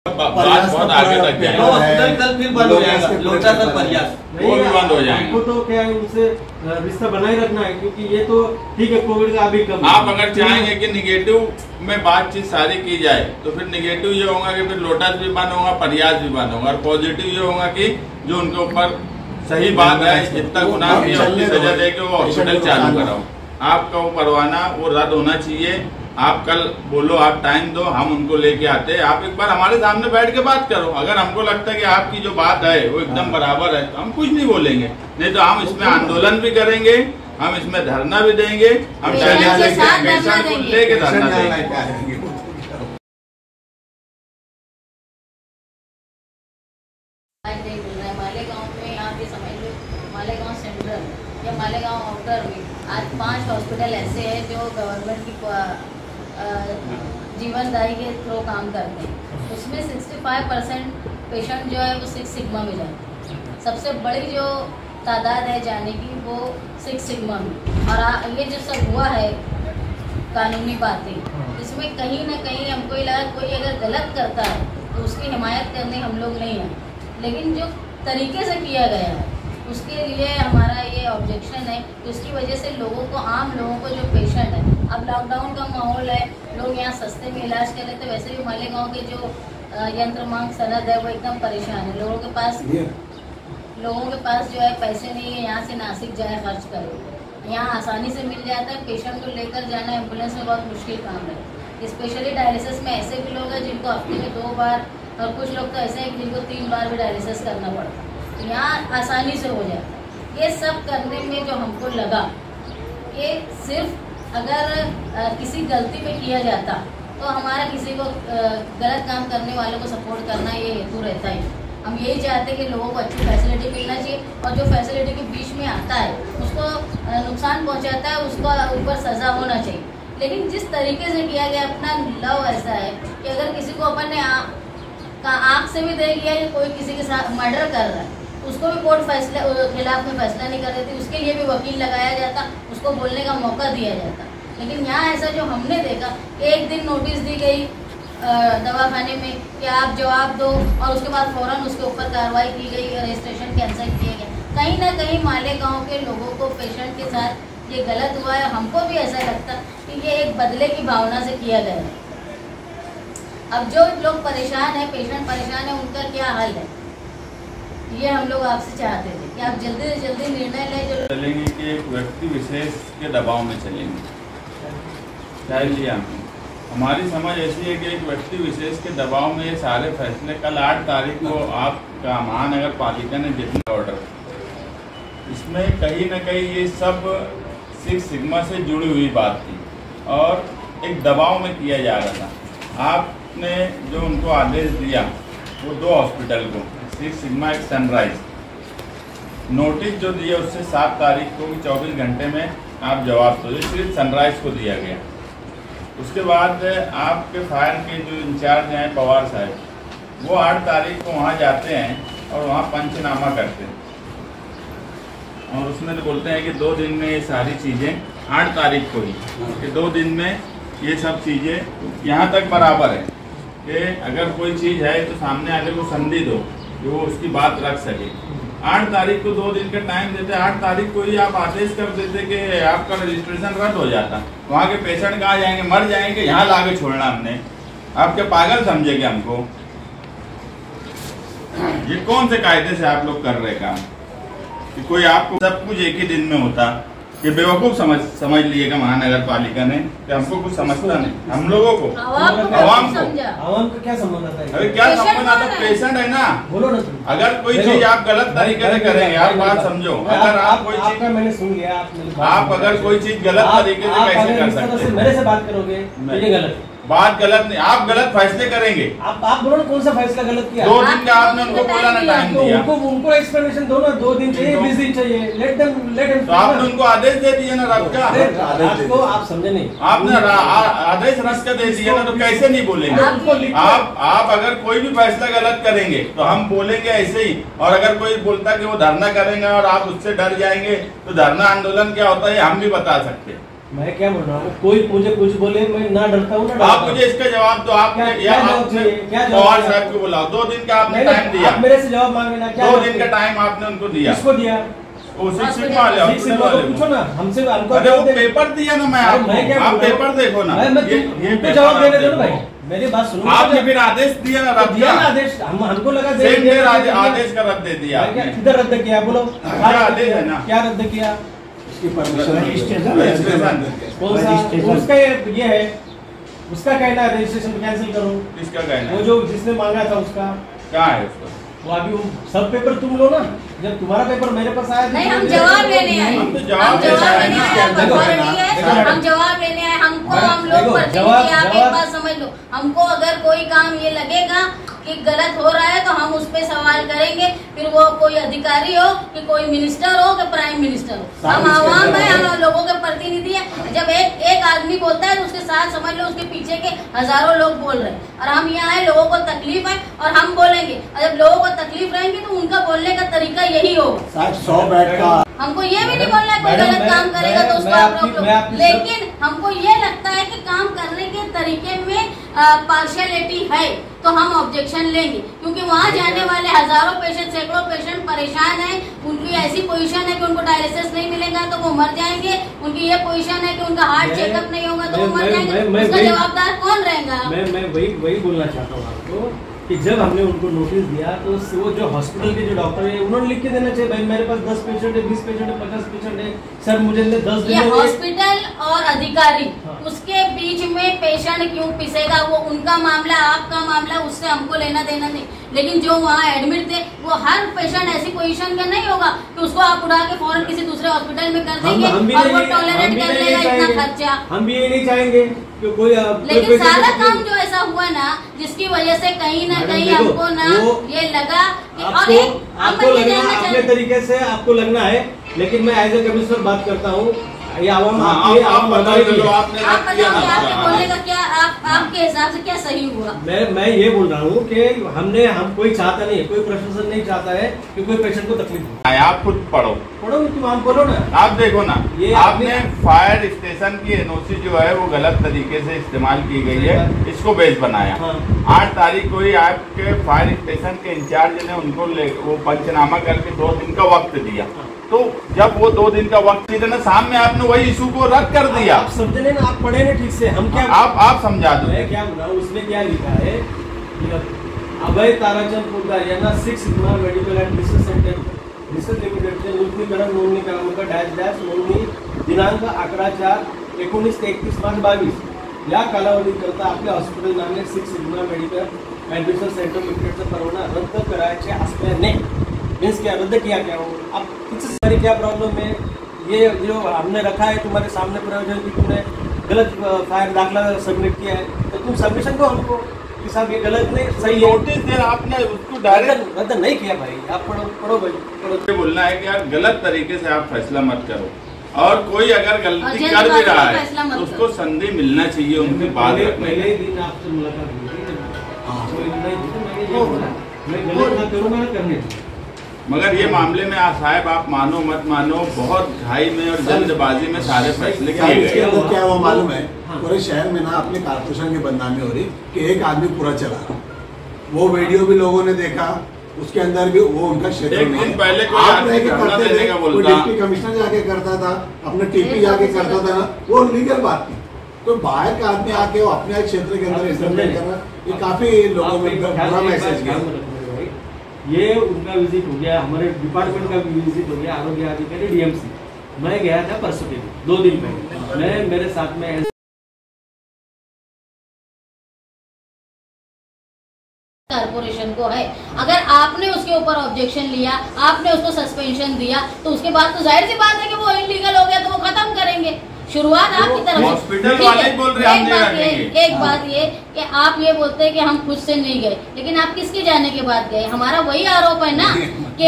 बहुत आगे तक जाएगा, फिर बंद हो जाएगा, लोटा सब प्रयास वो भी बंद हो जाएगा। हमको तो क्या है, उनसे रिश्ता बनाए रखना है, क्योंकि ये तो ठीक है, कोविड का अभी कम। आप अगर चाहेंगे कि निगेटिव में बातचीत सारी की जाए तो फिर निगेटिव ये होगा कि फिर लोटस भी बंद होगा, प्रयास भी बंद होगा, और पॉजिटिव ये होगा कि जो उनके ऊपर सही बात है, जितना गुनाह किया उसकी सजा दे के वो हॉस्पिटल चालू कराओ। आपका वो परवाना वो रद्द होना चाहिए। आप कल बोलो, आप टाइम दो, हम उनको लेके आते हैं। आप एक बार हमारे सामने बैठ के बात करो। अगर हमको लगता है कि आपकी जो बात है वो एकदम बराबर है तो हम कुछ नहीं बोलेंगे, नहीं तो हम इसमें आंदोलन भी करेंगे, हम इसमें धरना भी देंगे, हम पेशेंट को लेके धरना देंगे। मालेगांव में यहाँ पे समझ लो, मालेगांव सेंट्रल या मालेगांव आउटर में आज 5 हॉस्पिटल ऐसे हैं जो गवर्नमेंट की जीवनदायी के थ्रू काम करते हैं। उसमें 65% पेशेंट जो है वो 6 सिग्मा में जाते हैं। सबसे बड़ी जो तादाद है जाने की वो 6 सिग्मा में। और ये जो सब हुआ है कानूनी बातें, इसमें कहीं ना कहीं हमको ये लगा कोई अगर गलत करता है तो उसकी हिमायत करने हम लोग नहीं हैं, लेकिन जो तरीके से किया गया है उसके लिए हमारा ये ऑब्जेक्शन है कि उसकी वजह से लोगों को, आम लोगों को जो पेशेंट है, अब लॉकडाउन का माहौल है, लोग यहाँ सस्ते में इलाज कर लेते। वैसे भी मालेगांव के जो यंत्र मांग सनद है वो एकदम परेशान है। लोगों के पास जो है पैसे नहीं है, यहाँ से नासिक जाए खर्च करो। यहाँ आसानी से मिल जाता है, पेशेंट को लेकर जाना एम्बुलेंस में बहुत मुश्किल काम है। स्पेशली डायलिसिस में ऐसे भी लोग हैं जिनको हफ्ते में 2 बार, और कुछ लोग तो ऐसे हैं जिनको 3 बार भी डायलिसिस करना पड़ता है। यहाँ आसानी से हो जाता है। ये सब करने में जो हमको लगा कि सिर्फ अगर किसी गलती में किया जाता तो हमारा किसी को गलत काम करने वालों को सपोर्ट करना ये हेतु रहता है। हम यही चाहते हैं कि लोगों को अच्छी फैसिलिटी मिलना चाहिए, और जो फैसिलिटी के बीच में आता है उसको नुकसान पहुंचाता है उसको ऊपर सज़ा होना चाहिए। लेकिन जिस तरीके से किया गया, अपना लव ऐसा है कि अगर किसी को अपन ने आँख से भी देख लिया कि कोई किसी के साथ मर्डर कर रहा है, उसको भी कोर्ट फैसले खिलाफ में फैसला नहीं कर रही थी, उसके लिए भी वकील लगाया जाता, उसको बोलने का मौका दिया जाता। लेकिन यहाँ ऐसा जो हमने देखा, एक दिन नोटिस दी गई दवाखाने में कि आप जवाब दो, और उसके बाद फ़ौरन उसके ऊपर कार्रवाई की गई, रजिस्ट्रेशन कैंसिल किया गया। कहीं ना कहीं मालेगांव के लोगों को, पेशेंट के साथ ये गलत हुआ है। हमको भी ऐसा लगता कि ये एक बदले की भावना से किया गया है। अब जो लोग परेशान है, पेशेंट परेशान है, उनका क्या हल है, ये हम लोग आपसे चाहते थे कि आप जल्दी से जल्दी निर्णय लें। जो चलेंगे कि एक व्यक्ति विशेष के दबाव में चलेंगे, चाहे लिया हमारी समझ ऐसी है कि एक व्यक्ति विशेष के दबाव में ये सारे फैसले, कल 8 तारीख को आपका महानगर पालिका ने जितना ऑर्डर, इसमें कहीं ना कहीं ये सब 6 सिग्मा से जुड़ी हुई बात थी और एक दबाव में किया जा रहा था। आपने जो उनको आदेश दिया वो 2 हॉस्पिटल को, 6 सिग्मा एक सनराइज, नोटिस जो दिया उससे 7 तारीख को 24 घंटे में आप जवाब दो, सिर्फ सनराइज को दिया गया। उसके बाद आपके फायर के जो इंचार्ज हैं पवार साहब, वो 8 तारीख को वहाँ जाते हैं और वहाँ पंचनामा करते हैं, और उसमें तो बोलते हैं कि 2 दिन में ये सारी चीज़ें, 8 तारीख को ही कि 2 दिन में ये सब चीज़ें यहाँ तक बराबर है कि अगर कोई चीज़ है तो सामने वाले को संधि दो जो वो उसकी बात रख सके। 8 तारीख को 2 दिन का टाइम देते, 8 तारीख को ही आप आदेश कर देते कि आपका रजिस्ट्रेशन रद्द हो जाता। वहाँ के पेशेंट कहाँ जाएंगे, मर जाएंगे, यहाँ लाके छोड़ना हमने। आप क्या पागल समझेंगे हमको? ये कौन से कायदे से आप लोग कर रहे काम कि कोई आपको सब कुछ एक ही दिन में होता? ये बेवकूफ समझ लिएगा महानगर पालिका ने कि हमको कुछ समझता नहीं, हम लोगों को, आवाम का क्या संबंध आता है? अरे क्या संबंध आता? पेशेंट है ना, बोलो ना। अगर कोई चीज आप गलत तरीके से करेंगे, आप बात समझो, अगर आप कोई चीज, मैंने सुन लिया, आप अगर कोई चीज गलत तरीके से कैसे कर सकते हैं? मेरे से बात करोगे ये गलत है। बात गलत नहीं, आप गलत फैसले करेंगे। आप बोलो ना कौन सा फैसला गलत किया? 2 दिन का आपने उनको बोला ना टाइम दिया, उनको एक्सप्लेनेशन दो ना। 2 दिन चाहिए, 20 दिन चाहिए, लेट देम। तो आपने उनको आदेश दे दिया ना रद्द का, आपको आप समझे नहीं, आपने आदेश रद्द का दे दिया ना, तो कैसे नहीं बोलेंगे? आप अगर कोई भी फैसला गलत करेंगे तो हम बोलेंगे ऐसे ही, और अगर कोई बोलता कि वो धरना करेंगे और आप उससे डर जाएंगे तो धरना आंदोलन क्या होता है हम भी बता सकते हैं। मैं क्या बोल रहा हूँ, कोई मुझे कुछ बोले मैं ना डरता हूँ ना आप मुझे इसका जवाब दो। आप पवार साहब को बुलाओ, 2 दिन का आपने टाइम दिया, मेरे से जवाब मांगे ना, 2 दिन का टाइम आपने उनको दिया। किसको दिया? पूछो ना हमसे। अरे वो पेपर दिया ना मैं आपको, आप पेपर देखो ना। ये जवाब देने दो ना भाई, मेरी बात सुनो। आपने फिर आदेश दिया ना, रद्द दिया आदेश, हमको लगा आदेश का रद्द दे दिया। किधर रद्द किया बोलो? आदेश है ना, क्या रद्द किया? रजिस्ट्रेशन कौन सा? उसका ये है, उसका कहना है रजिस्ट्रेशन कैंसिल करो। किसका कहना? वो जो जिसने मांगा था उसका क्या है उसका? वो अभी सब पेपर तुम लो ना, जब तुम्हारा पेपर मेरे पास आया। नहीं, हम जवाब लेने आए, हम तो जवाब लेने आए, हम जवाब लेने आए। हमको, हम लोग प्रतिनिधि, आप एक बात समझ लो, हमको अगर कोई काम ये लगेगा कि गलत हो रहा है तो हम उस पे सवाल करेंगे, फिर वो कोई अधिकारी हो कि कोई मिनिस्टर हो कि प्राइम मिनिस्टर हो। हम आवाम है, हम लोगों के प्रतिनिधि है। जब एक आदमी बोलता है तो उसके साथ समझ लो उसके पीछे के हजारों लोग बोल रहे हैं, और हम यहाँ आए, लोगों को तकलीफ है और हम बोलेंगे। और जब लोगों को तकलीफ रहेंगी तो उनका बोलने का तरीका यही होगा। 100 बैठ का हमको ये भी नहीं बोलना है कोई गलत काम करेगा तो उसको आप रोक लो, लेकिन हमको ये लगता है कि काम करने के तरीके में पार्शियलिटी है तो हम ऑब्जेक्शन लेंगे, क्योंकि वहाँ जाने वाले हजारों पेशेंट, सैकड़ों पेशेंट परेशान हैं। उनकी ऐसी पोजीशन है कि उनको डायलिसिस नहीं मिलेगा तो वो मर जाएंगे, उनकी ये पोजीशन है कि उनका हार्ट चेकअप नहीं होगा तो वो मर जाएंगे। उसका जवाबदार कौन रहेगा? मैं वही बोलना चाहता हूँ आपको कि जब हमने उनको नोटिस दिया तो वो जो हॉस्पिटल के जो डॉक्टर है उन्होंने लिख के देना चाहिए, भाई मेरे पास 10 पेशेंट है, 20 पेशेंट है, 50 पेशेंट है, सर मुझे 10 दिन। ये हॉस्पिटल और अधिकारी, हाँ। उसके बीच में पेशेंट क्यों पिसेगा? वो उनका मामला, आपका मामला, उससे हमको लेना देना नहीं। लेकिन जो वहाँ एडमिट थे वो हर पेशेंट ऐसी पोजीशन का नहीं होगा कि उसको आप उठा के फौरन किसी दूसरे हॉस्पिटल में कर देंगे और वो टॉलरेट कर लेगा इतना खर्चा। हम भी ये नहीं चाहेंगे कि कोई लेकिन सारा काम जो ऐसा हुआ ना, जिसकी वजह से कहीं ना कहीं हमको ना ये लगा कि आपको लगना अपने तरीके से आपको लगना है, लेकिन मैं एज ए कमिश्नर बात करता हूँ। ये आवाम आपके बोलने का क्या, आपके हिसाब से क्या सही हुआ? मैं ये बोल रहा हूँ कि हम कोई चाहता नहीं है, कोई प्रशासन नहीं चाहता है कि कोई पेशेंट को तकलीफ हो। आप खुद पढ़ो तुम आप बोलो ना। आप देखो ना, आपने फायर स्टेशन की एनओसी जो है वो गलत तरीके से इस्तेमाल की गई है, इसको बेस बनाया। 8 तारीख को ही आपके फायर स्टेशन के इंचार्ज ने उनको वो पंचनामा करके 2 दिन का वक्त दिया। तो जब वो 2 दिन का वक्त दिया ना, सामने आपने वही इशू को रद्द कर दिया। आप समझे ना, आप पढ़े ना ठीक से। हम क्या आप समझा दो। मैं क्या बोला, उसमें क्या लिखा है? अभय ताराचंद पुजारियांना 6 sigma medical and research centre research लिमिटेडचे नूतनीकरण नोंदणी क्रमांक -- नोंदणी दिनांक 11/4/19 ते 31/5 या कालावधीकरता आपल्या हॉस्पिटल नामे 6 sigma medical and research centre लिमिटेडचा परवाना रद्द करायचे असल्याने मीन्स क्या रद्द किया क्या? हो अब किसी क्या प्रॉब्लम है? ये जो हमने रखा है तुम्हारे सामने प्रयोजन की तुमने गलत फायर दाखला सबमिट किया है तो तुम सबमिशन दो हमको कि साहब ये गलत नहीं सही है। नोटिस देना, आपने उसको डायरेक्ट रद्द नहीं किया भाई। आप पढ़ो भाई, पढ़ो। बोलना है कि यार गलत तरीके से आप फैसला मत करो, और कोई अगर गलती कर भी रहा है तो उसको संधि मिलना चाहिए उनकी बात रखने। पहले दिन आपसे मुलाकात हुई थी, मैं गलत ना करूँगा ना करने। मगर ये मामले में साहब आप मानो मत मानो, बहुत घाई में और जल्दबाजी में सारे फैसले किए गए। क्या वो मालूम है, पूरे शहर में ना अपने कारपोरेशन की बदनामी हो रही कि एक आदमी पूरा चला रहा। वो वीडियो भी लोगों ने देखा, उसके अंदर भी वो उनका क्षेत्र नहीं है। पहले कोई डिप्टी कमिश्नर जाके करता था, अपने टीपी जाके करता था, वो लीगल बात थी। तो बाहर का आदमी आके वो अपने क्षेत्र के अंदर इंटरफेयर कर रहा, ये काफी लोगों में बुरा मैसेज गया। ये उनका विजिट हो गया, हमारे डिपार्टमेंट का भी विजिट हो गया, आरोग्य अधिकारी डीएमसी। मैं गया था परसों के दिन, 2 दिन पहले। मैं मेरे साथ में कारपोरेशन को है, अगर आपने उसके ऊपर ऑब्जेक्शन लिया, आपने उसको सस्पेंशन दिया, तो उसके बाद तो जाहिर सी बात है कि वो इलीगल हो गया तो वो खत्म करेंगे। शुरुआत आपकी तरफ से। हॉस्पिटल वाले बोल रहे हैं। एक बात ये कि आप ये बोलते हैं कि हम खुद से नहीं गए, लेकिन आप किसके जाने के बाद गए? हमारा वही आरोप है ना कि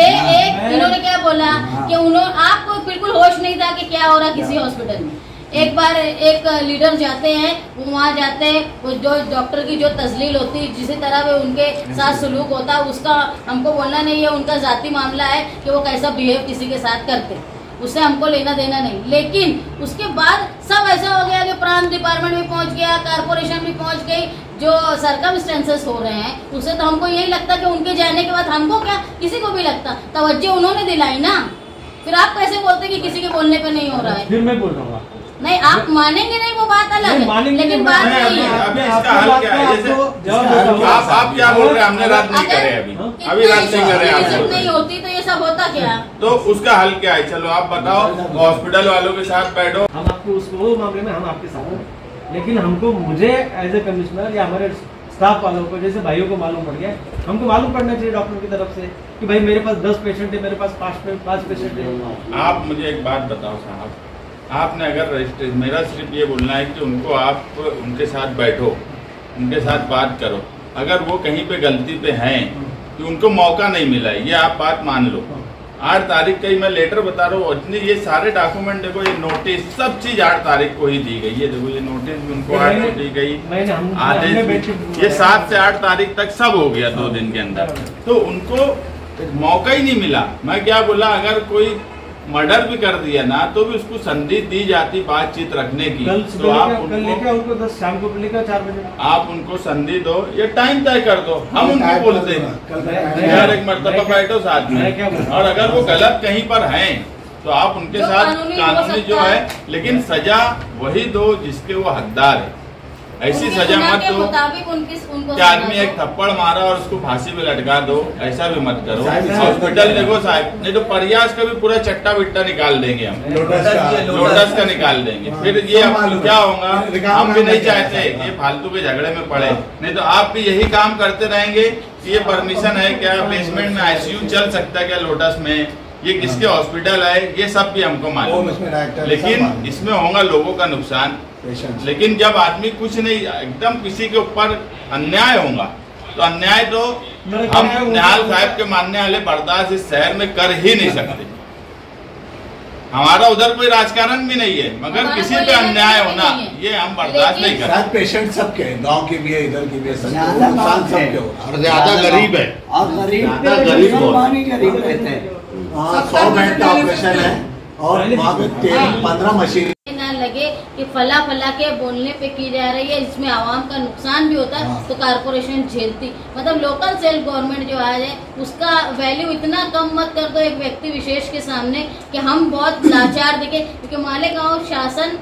इन्होंने क्या बोला कि आपको बिल्कुल होश नहीं था कि क्या हो रहा किसी हॉस्पिटल में। एक बार एक लीडर जाते हैं, वो वहाँ जाते हैं, वो जो डॉक्टर की जो तजलील होती है, जिसी तरह वो उनके साथ सलूक होता है, उसका हमको बोलना नहीं है, उनका जाती मामला है कि वो कैसा बिहेव किसी के साथ करते। उससे हमको लेना देना नहीं। लेकिन उसके बाद सब ऐसा हो गया कि प्रांत डिपार्टमेंट भी पहुंच गया, कारपोरेशन भी पहुंच गई, जो सर्कमस्टेंसेस हो रहे हैं उससे तो हमको यही लगता कि उनके जाने के बाद हमको क्या, किसी को भी लगता तवज्जो उन्होंने दिलाई ना। फिर आप कैसे बोलते कि किसी के बोलने पे नहीं हो रहा है? फिर मैं बोल रहा हूँ आपको, नहीं आप मानेंगे नहीं, वो बात अलग है, लेकिन बात नहीं है। अभी इसका हल क्या है? जैसे आप क्या बोल रहे हैं, हमने रात नहीं करे, अभी रात नहीं करे, आप नहीं होती तो ये सब होता क्या? तो उसका हल क्या है? चलो आप बताओ, हॉस्पिटल वालों के साथ बैठो। हम आपको वो मामले में हम आपके साथ हैं, लेकिन हमको, मुझे एज ए कमिश्नर या हमारे स्टाफ वालों को, जैसे भाइयों को मालूम पड़ गया, हमको मालूम पड़ना चाहिए डॉक्टर की तरफ से कि भाई मेरे पास 10 पेशेंट है, मेरे पास 5 पेशेंट है। आप मुझे एक बात बताओ साहब, आपने अगर रजिस्ट्रेशन, मेरा सिर्फ ये बोलना है कि उनको आप उनके साथ बैठो, उनके साथ बात करो। अगर वो कहीं पे गलती पे हैं कि उनको मौका नहीं मिला है, ये आप बात मान लो। 8 तारीख का ही मैं लेटर बता रहा हूँ, इतनी ये सारे डॉक्यूमेंट देखो, ये नोटिस सब चीज 8 तारीख को ही दी गई। ये देखो ये नोटिस भी उनको 8 को दी गई, आदेश भी, ये 7 से 8 तारीख तक सब हो गया 2 दिन के अंदर। तो उनको मौका ही नहीं मिला। मैं क्या बोला, अगर कोई मर्डर भी कर दिया ना तो भी उसको संधि दी जाती बातचीत रखने की। तो आप उनको 10 शाम को लेकर 4 बजे आप उनको संधि दो, ये टाइम तय कर दो। हम उनको बोलते हैं यार एक मर्तबा बैठो साथ में, और अगर वो गलत कहीं पर हैं तो आप उनके साथ कानूनी जो है, लेकिन सजा वही दो जिसके वो हकदार है। ऐसी सजा मत दो कि आदमी एक थप्पड़ मारा और उसको फांसी में लटका दो, ऐसा भी मत करो। हॉस्पिटल देखो साहब, नहीं तो प्रयास का भी पूरा चट्टा बिट्टा निकाल देंगे हम, लोटस का निकाल देंगे। फिर ये क्या होगा, हम भी नहीं चाहते ये फालतू के झगड़े में पड़े। नहीं तो आप भी यही काम करते रहेंगे कि ये परमिशन है क्या, बेसमेंट में ICU चल सकता है क्या लोटस में, ये किसके हॉस्पिटल है, ये सब भी हमको मालूम है। लेकिन इसमें होगा लोगों का नुकसान। लेकिन जब आदमी कुछ नहीं, एकदम किसी के ऊपर अन्याय होगा तो अन्याय तो हम निहाल साहब के मानने वाले बर्दाश्त इस शहर में कर ही नहीं सकते। हमारा उधर कोई राजकारण भी नहीं है, मगर किसी पे अन्याय होना ये हम बर्दाश्त नहीं करते। पेशेंट सबके हैं, गांव के भी है, इधर की भी है, नुकसान सबके हो, और ज्यादा गरीब है, और गरीब रहते हैं। 100 बेड का ऑपरेशन है और वहाँ पे 13-15 मशीन ना लगे कि फला के बोलने पे की जा रही है, इसमें आवाम का नुकसान भी होता है तो कारपोरेशन झेलती। मतलब लोकल सेल्फ गवर्नमेंट जो आज है उसका वैल्यू इतना कम मत कर दो एक व्यक्ति विशेष के सामने कि हम बहुत लाचार दिखे। क्योंकि मालेगांव शासन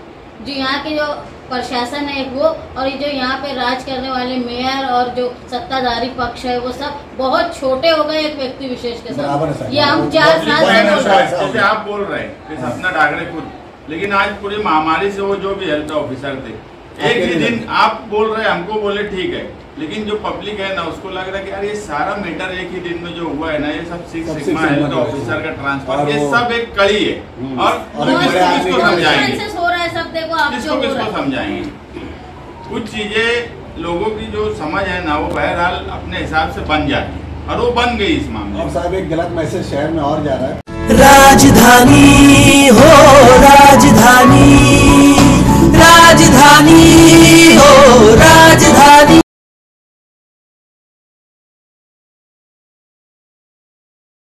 जो यहाँ के जो प्रशासन है वो, और जो यहाँ पे राज करने वाले मेयर और जो सत्ताधारी पक्ष है वो सब बहुत छोटे हो गए एक व्यक्ति विशेष के साथ। ये हम 4 साल से बोल रहे हैं। जैसे आप बोल रहे हैं सपना डागरे खुद, लेकिन आज पूरी महामारी से वो जो भी हेल्थ ऑफिसर थे, एक ही दिन आप बोल रहे हैं, हमको बोले ठीक है, लेकिन जो पब्लिक है ना उसको लग रहा है कि यार ये सारा मैटर एक ही दिन में जो हुआ है ना, ये सब 6 सिग्मा हेल्थ ऑफिसर का ट्रांसफर, ये सब एक कड़ी है। और किसको समझाएंगे, हो रहा है सब, देखो आप किसको समझाएंगे? कुछ चीजें लोगों की जो समझ है ना वो बहरहाल अपने हिसाब से बन जाती है, और वो बन गई इस मामले में। और साहब एक गलत मैसेज शहर में और जा रहा है। राजधानी हो राजधानी।